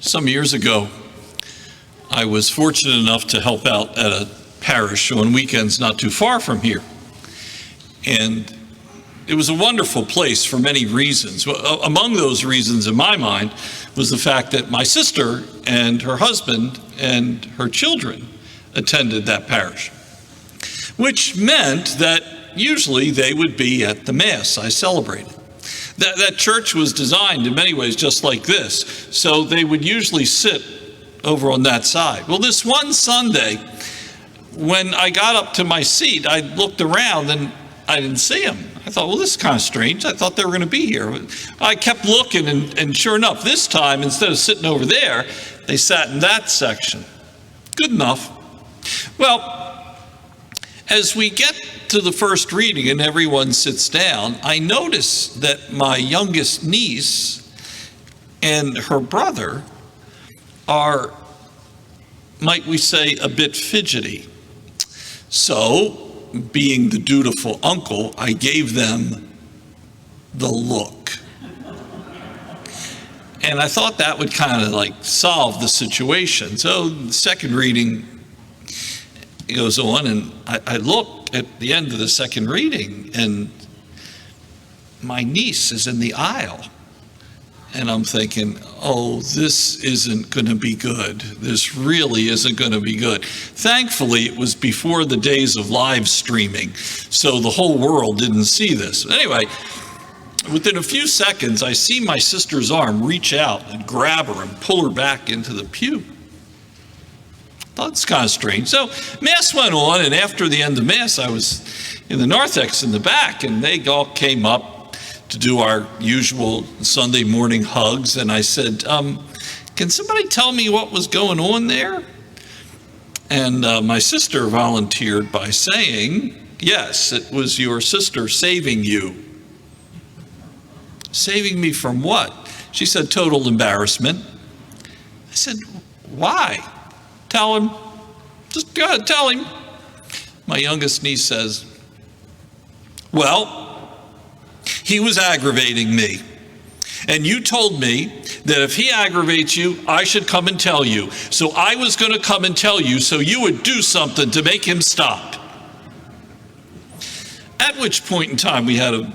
Some years ago, I was fortunate enough to help out at a parish on weekends not too far from here. And it was a wonderful place for many reasons. Among those reasons in my mind was the fact that my sister and her husband and her children attended that parish, which meant that usually they would be at the Mass I celebrated. That church was designed in many ways just like this, so they would usually sit over on that side. Well, this one Sunday, when I got up to my seat, I looked around and I didn't see them. I thought, well, this is kind of strange. I thought they were going to be here. I kept looking, and sure enough, this time, instead of sitting over there, they sat in that section. Good enough. Well, as we get to the first reading and everyone sits down, I notice that my youngest niece and her brother are, might we say, a bit fidgety. So, being the dutiful uncle, I gave them the look. And I thought that would kind of like solve the situation. So the second reading goes on, and I look at the end of the second reading, and my niece is in the aisle. And I'm thinking, oh, this isn't going to be good. This really isn't going to be good. Thankfully, it was before the days of live streaming, so the whole world didn't see this. Anyway, within a few seconds, I see my sister's arm reach out and grab her and pull her back into the pew. Thought it's kind of strange. So Mass went on, and after the end of Mass, I was in the narthex in the back, and they all came up to do our usual Sunday morning hugs, and I said, can somebody tell me what was going on there? And my sister volunteered by saying, yes, it was your sister saving you. Saving me from what? She said, total embarrassment. I said, why? Tell him. Just go ahead, tell him. My youngest niece says, well, he was aggravating me. And you told me that if he aggravates you, I should come and tell you. So I was going to come and tell you so you would do something to make him stop. At which point in time we had a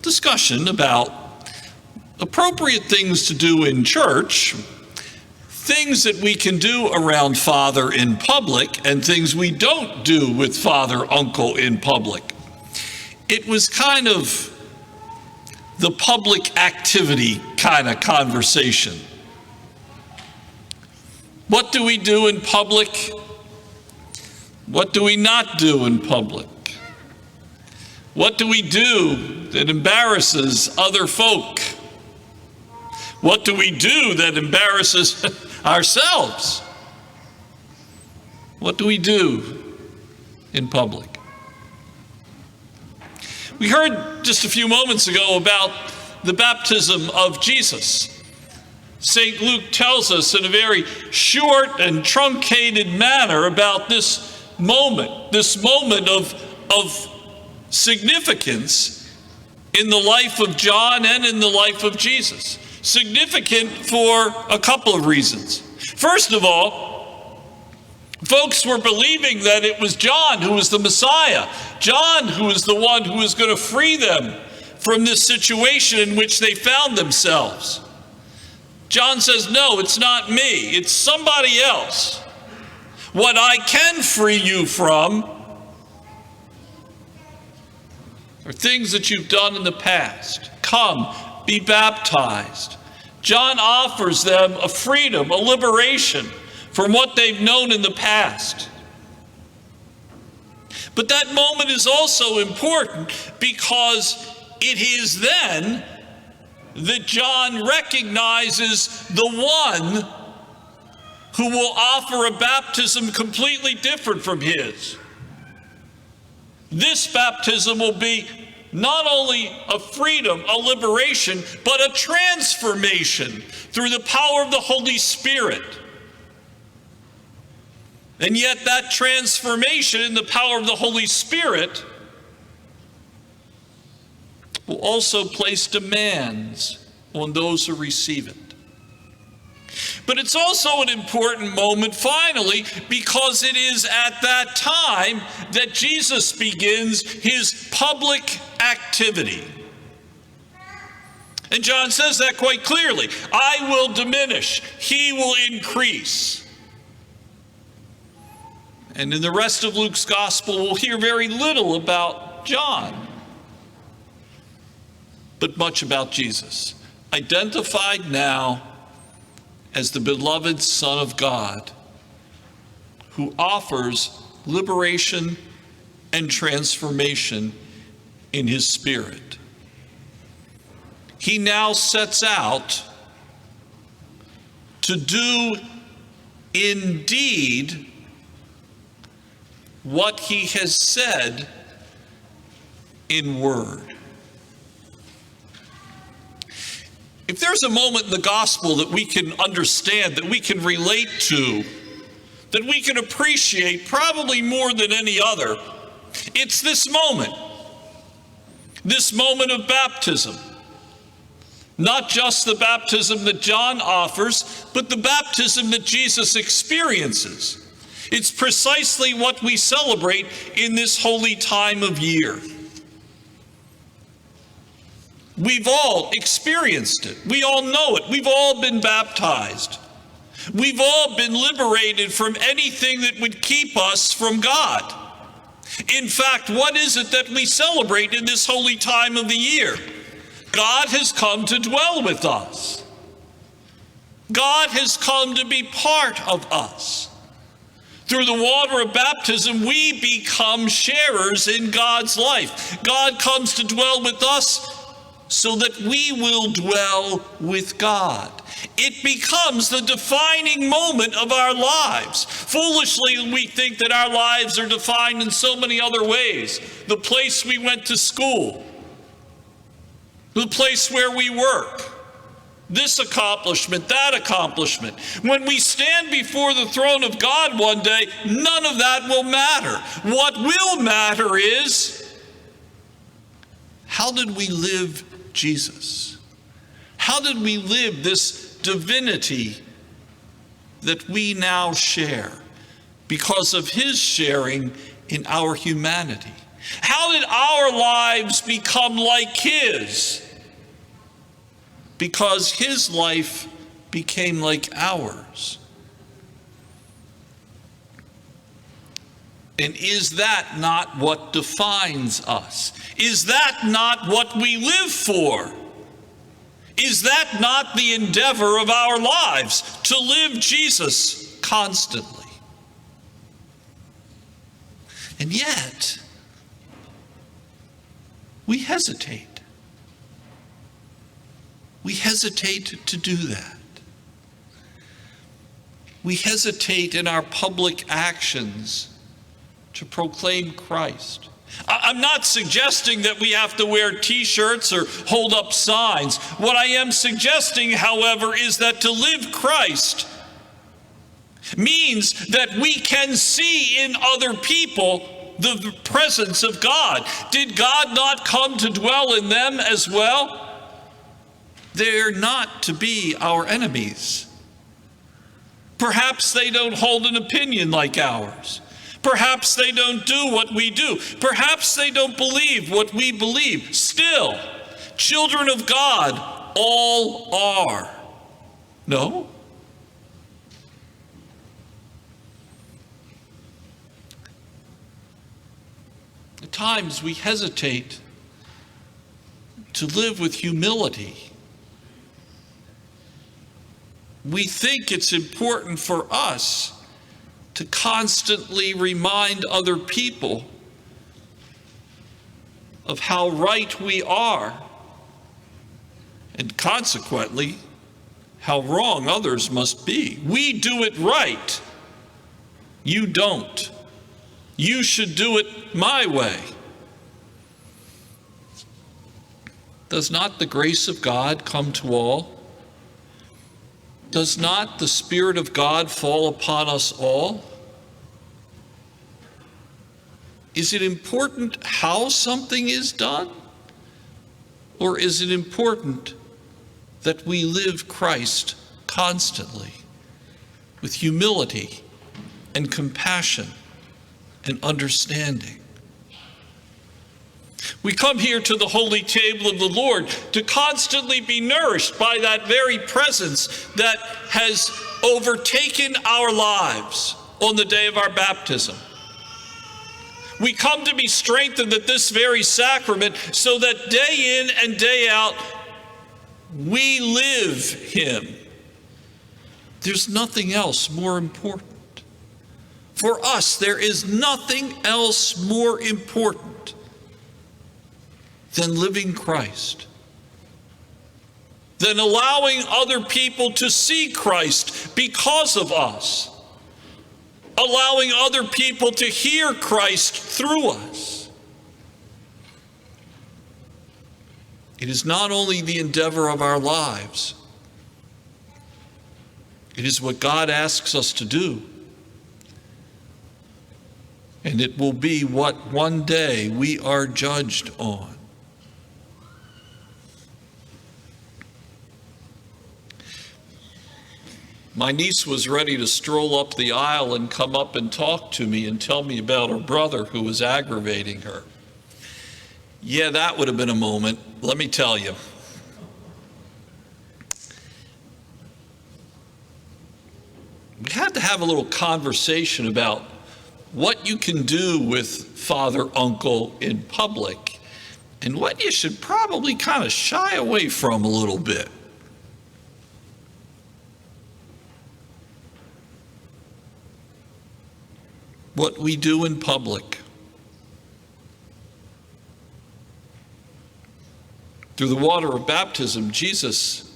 discussion about appropriate things to do in church, things that we can do around Father in public, and things we don't do with Father, Uncle in public. It was kind of the public activity kind of conversation. What do we do in public? What do we not do in public? What do we do that embarrasses other folk? What do we do that embarrasses ourselves? What do we do in public? We heard just a few moments ago about the baptism of Jesus. St. Luke tells us in a very short and truncated manner about this moment of significance in the life of John and in the life of Jesus. Significant for a couple of reasons. First of all, folks were believing that it was John who was the Messiah. John who was the one who was going to free them from this situation in which they found themselves. John says, no, it's not me. It's somebody else. What I can free you from are things that you've done in the past. Come, be baptized. John offers them a freedom, a liberation from what they've known in the past. But that moment is also important because it is then that John recognizes the one who will offer a baptism completely different from his. This baptism will be not only a freedom, a liberation, but a transformation through the power of the Holy Spirit. And yet that transformation in the power of the Holy Spirit will also place demands on those who receive it. But it's also an important moment, finally, because it is at that time that Jesus begins his public activity. And John says that quite clearly. I will diminish, he will increase. And in the rest of Luke's gospel, we'll hear very little about John, but much about Jesus, identified now as the beloved Son of God, who offers liberation and transformation in his Spirit. He now sets out to do indeed what he has said in word. If there's a moment in the gospel that we can understand, that we can relate to, that we can appreciate probably more than any other, it's this moment of baptism. Not just the baptism that John offers, but the baptism that Jesus experiences. It's precisely what we celebrate in this holy time of year. We've all experienced it. We all know it. We've all been baptized. We've all been liberated from anything that would keep us from God. In fact, what is it that we celebrate in this holy time of the year? God has come to dwell with us. God has come to be part of us. Through the water of baptism, we become sharers in God's life. God comes to dwell with us so that we will dwell with God. It becomes the defining moment of our lives. Foolishly, we think that our lives are defined in so many other ways. The place we went to school, the place where we work, this accomplishment, that accomplishment. When we stand before the throne of God one day, none of that will matter. What will matter is, how did we live Jesus? How did we live this divinity that we now share because of his sharing in our humanity? How did our lives become like his? Because his life became like ours. And is that not what defines us? Is that not what we live for? Is that not the endeavor of our lives, to live Jesus constantly? And yet, we hesitate. We hesitate to do that. We hesitate in our public actions to proclaim Christ. I'm not suggesting that we have to wear t-shirts or hold up signs. What I am suggesting, however, is that to live Christ means that we can see in other people the presence of God. Did God not come to dwell in them as well? They're not to be our enemies. Perhaps they don't hold an opinion like ours. Perhaps they don't do what we do. Perhaps they don't believe what we believe. Still, children of God all are. No? At times we hesitate to live with humility. We think it's important for us to constantly remind other people of how right we are, and consequently, how wrong others must be. We do it right. You don't. You should do it my way. Does not the grace of God come to all? Does not the Spirit of God fall upon us all? Is it important how something is done? Or is it important that we live Christ constantly? with humility and compassion and understanding. We come here to the holy table of the Lord to constantly be nourished by that very presence that has overtaken our lives on the day of our baptism. We come to be strengthened at this very sacrament so that day in and day out we live Him. There's nothing else more important. For us, there is nothing else more important than living Christ, than allowing other people to see Christ because of us, allowing other people to hear Christ through us. It is not only the endeavor of our lives, it is what God asks us to do. And it will be what one day we are judged on. My niece was ready to stroll up the aisle and come up and talk to me and tell me about her brother who was aggravating her. Yeah, that would have been a moment, let me tell you. We had to have a little conversation about what you can do with father, uncle in public and what you should probably kind of shy away from a little bit. What we do in public. Through the water of baptism, Jesus,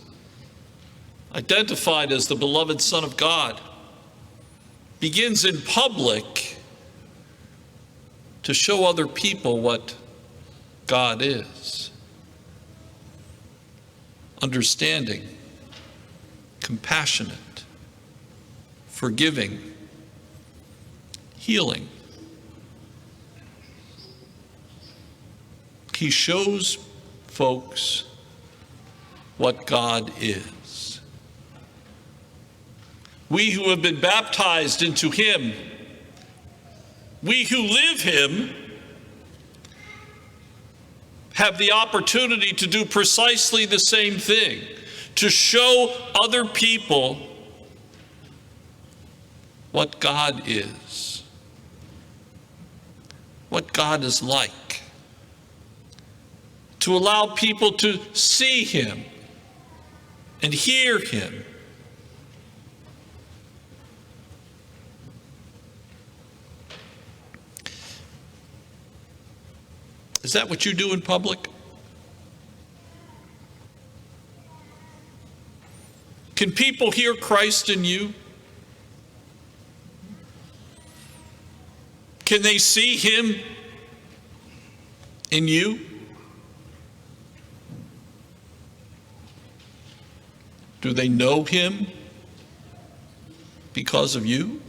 identified as the beloved Son of God, begins in public to show other people what God is. Understanding, compassionate, forgiving, healing. He shows folks what God is. We who have been baptized into Him, we who live Him, have the opportunity to do precisely the same thing, to show other people what God is, what God is like, to allow people to see Him and hear Him. Is that what you do in public? Can people hear Christ in you? Can they see Him in you? Do they know Him because of you?